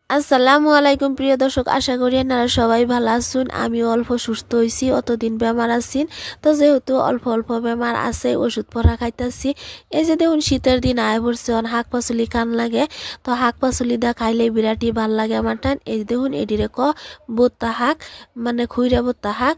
আসসালামু আলাইকুম প্রিয় দর্শক, আশা করি আপনারা সবাই ভালো আছেন। আমি অল্প সুস্থ হয়েছি, অতদিন বেমার আছি। তো যেহেতু অল্প অল্প বেমার আছে, ওষুধ পরা খাইতেছি। এই যে দেখুন শীতের দিন আয় পড়ছে, শাক পাচলি খান লাগে। তো শাক পাচলি দা খাইলে বিরাটই ভাল লাগে আমার টান। এই দেখুন এটিরে বোত্তা শাক, মানে খুইরা বোত্তা শাক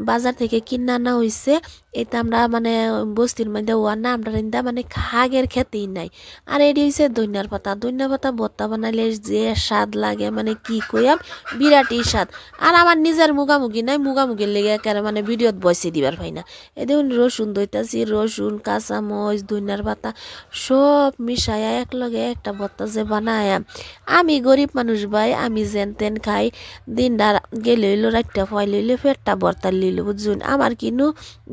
বাজার থেকে কিনা আনা হয়েছে। এটা আমরা মানে বস্তির মধ্যে ওয়ার না, আমরা মানে শাকের খেতেই নাই। আর এটি হয়েছে ধনিয়ার পাতা ভর্তা বানাইলে যে স্বাদ লাগে মানে কি কইয়াম, বিরাটই স্বাদ। আর আমার নিজের মুগামুগি নাই, মুগামুগির লেগে একেবারে মানে ভিডিওত বসে দিবার পাই না। এই দেখুন রসুন দইতাছি, রসুন কাঁচামরিচ ধনিয়ার পাতা সব মিশাইয়া একলগে একটা ভর্তা যে বানায়। আমি গরিব মানুষ ভাই, আমি যেন তেন খাই, দিনটা গেলে হইলো রাতটা ফয় লইলে পেটটা ভর্তা লইল বুঝুন। আমার কিন্তু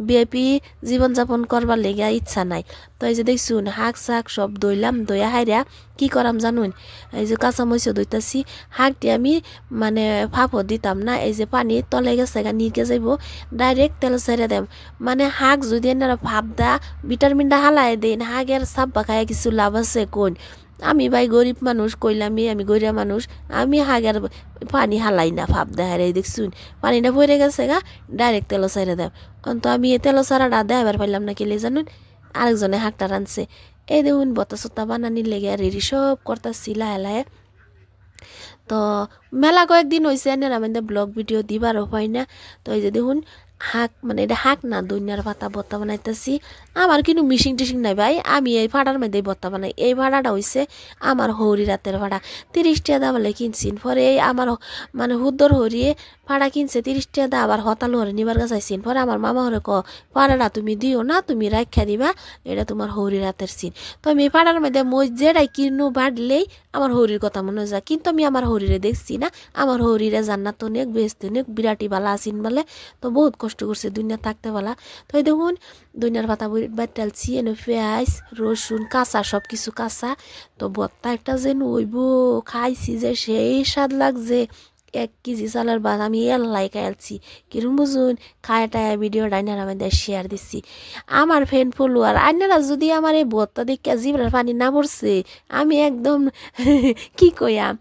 বিএপি জীবনযাপন করবার লেগে ইচ্ছা নাই। তো এই যে দেখছুন শাক শাক সব দইলাম, দইয়া হাইরা কি করাম জানুন, এই যে কাঁচামরিচ দইতাছি। শাকটি আমি মানে ফাঁপও দিতাম না, এই যে পানি তলে গেছে গা নিকে যাইব, ডাইরেক্ট তেল ছেড়ে দেম। মানে শাক যদি এনারা ভাপ দা ভিটামিনটা হালাই দেন, শাকের সাব্বা খায় কিছু লাভ আছে কোন? আমি ভাই গরিব মানুষ, কইলামই আমি গরিয়া মানুষ, আমি শাকের পানি হালাই না, ভাপ দেখার। এই দেখছুন পানিটা পড়ে গেছে গা, ডাইরেক্ট তেল ছেড়ে দেম। তো আমি এই তেল ছাড়াটা দেখাবার পাইলাম না, কেলে জানুন আরেকজনে শাকটা রানছে। এই দেখুন বতা সত্তা বানানির লেগে রেডি সব করতেছি লাহে লাহে। তো মেলা কয়েকদিন হয়েছে এনে আমাদের ব্লগ ভিডিও দিবারও হয় না। তো এই যে দেখুন শাক, মানে এটা শাক না ধনিয়ার পাতা ভর্তা বানাইতেছি। আমার কিন্তু মিশিং টিশিং নাই ভাই, আমি এই ভাড়ার মধ্যে ভর্তা বানাই। এই ভাড়াটা হয়েছে আমার হরি রাতের ভাড়া, 30 টাকা দামলে কিনছিন। পরে এই আমার মানে হুদ্দর হরিয়ে ভাড়া কিনছে 30 টাকা দা, আবার হতাল হরে নিবার কাছে আইসিন। পরে আমার মামা হরে ভাড়াটা তুমি দিও না, তুমি রাখা দিবা, এটা তোমার হরি রাতের সিন। তো আমি ভাড়ার মধ্যে মই যেটাই কিনো বাড়লেই আমার হরির কথা মনে যায়, কিন্তু আমি আমার হরিরে দেখছি না। আমার হরিরে জান্নাত অনেক বেস্ত অনেক বিরাটি বালা আসিন বলে। তো বহুত কষ্ট করছে দুনিয়া থাকতে বলা। তো এই দেখুন ধনিয়ার পাতা বাটালছি, এনে পেঁয়াজ রসুন কাঁচা সব কিছু কাঁচা। তো ভর্তা একটা যেন ওইব, খাইছি যে সেই স্বাদ লাগছে। 1 কেজি চালের ভাত আমি এল্লাই খাইছি, কিরম বুঝুন। খায় টায় ভিডিও ডাইনার আমাদের শেয়ার দিচ্ছি। আমার ফ্রেন্ড ফলোয়ার আইনারা যদি আমার এই ভর্তা দেখে জিভের পানি না পড়ছে, আমি একদম কি কইয়াম।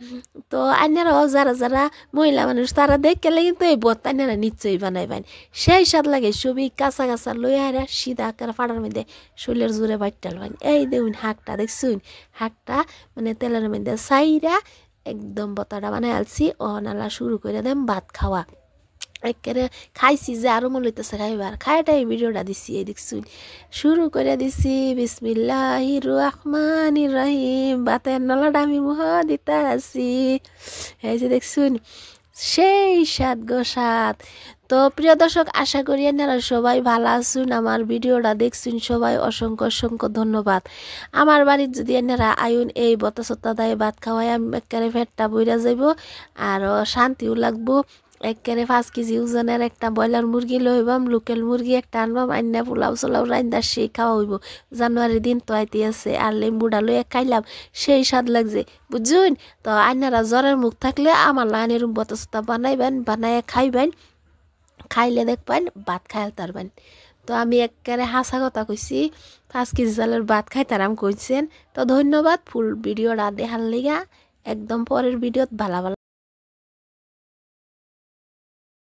তো আইনারাও যারা যারা মহিলা মানুষ তারা দেখলে কিন্তু এই ভর্তা আইনারা নিশ্চয়ই বানাইবেন, সেই স্বাদ লাগে। সবই কাঁচা কাঁচা লই আরা সিধা আকার ফাড়ার মধ্যে শরীরের জোরে বাইটাল হয়। এই দেখুন শাকটা দেখছুন, শাকটা মানে তেলের মধ্যে সাইরা একদম ভর্তাটা বানাই আলছি। ও নালা শুরু করে দেম ভাত খাওয়া। একেবারে খাইছি যে আরো মনে হইতেছে খাইবার, খাইটাই ভিডিওটা দিছি। এই দেখছুন শুরু করে দিছি, বিসমিল্লাহির রহমানির রহিম, বাতের নলাটা আমি মুহ দিতে আছি। এই যে দেখছুন সেই স্বাদ গো স্বাদ। তো প্রিয় দর্শক, আশা করি আপনারা সবাই ভালো আছেন। আমার ভিডিওটা দেখছেন সবাই অসংখ্য অসংখ্য ধন্যবাদ। আমার বাড়ির যদি আপনারা আয়ুন এই বতা সত্তা দায় ভাত খাওয়াই, আমি একেবারে পেটটা বইরা যাইব, আর শান্তিও লাগবো। একেবারে 5 কেজি ওজনের একটা ব্রয়লার মুরগি লইবাম, লোকাল মুরগি একটা আনবাম, আন্না পোলাও সোলাও রান্দা সেই খাওয়া হইব। জানুয়ারি দিন তো আইতে আছে, আর লেম্বুটা লইয়া খাইলাম, সেই স্বাদ লাগছে বুঝুন। তো আইনারা জ্বরের মুখ থাকলে আমার লাইন এরম বতা সত্তা বানাইবেন, বানাইয়া খাইবেন, খাইলে দেখবেন ভাত খাইল তারবেন। তো আমি একেবারে হাসা কথা কইছি, 5 কেজি চালের ভাত খাইতারাম কইছেন। তো ধন্যবাদ ফুল ভিডিওটা দেখার লিগা। একদম পরের ভিডিওত ভালো ভালো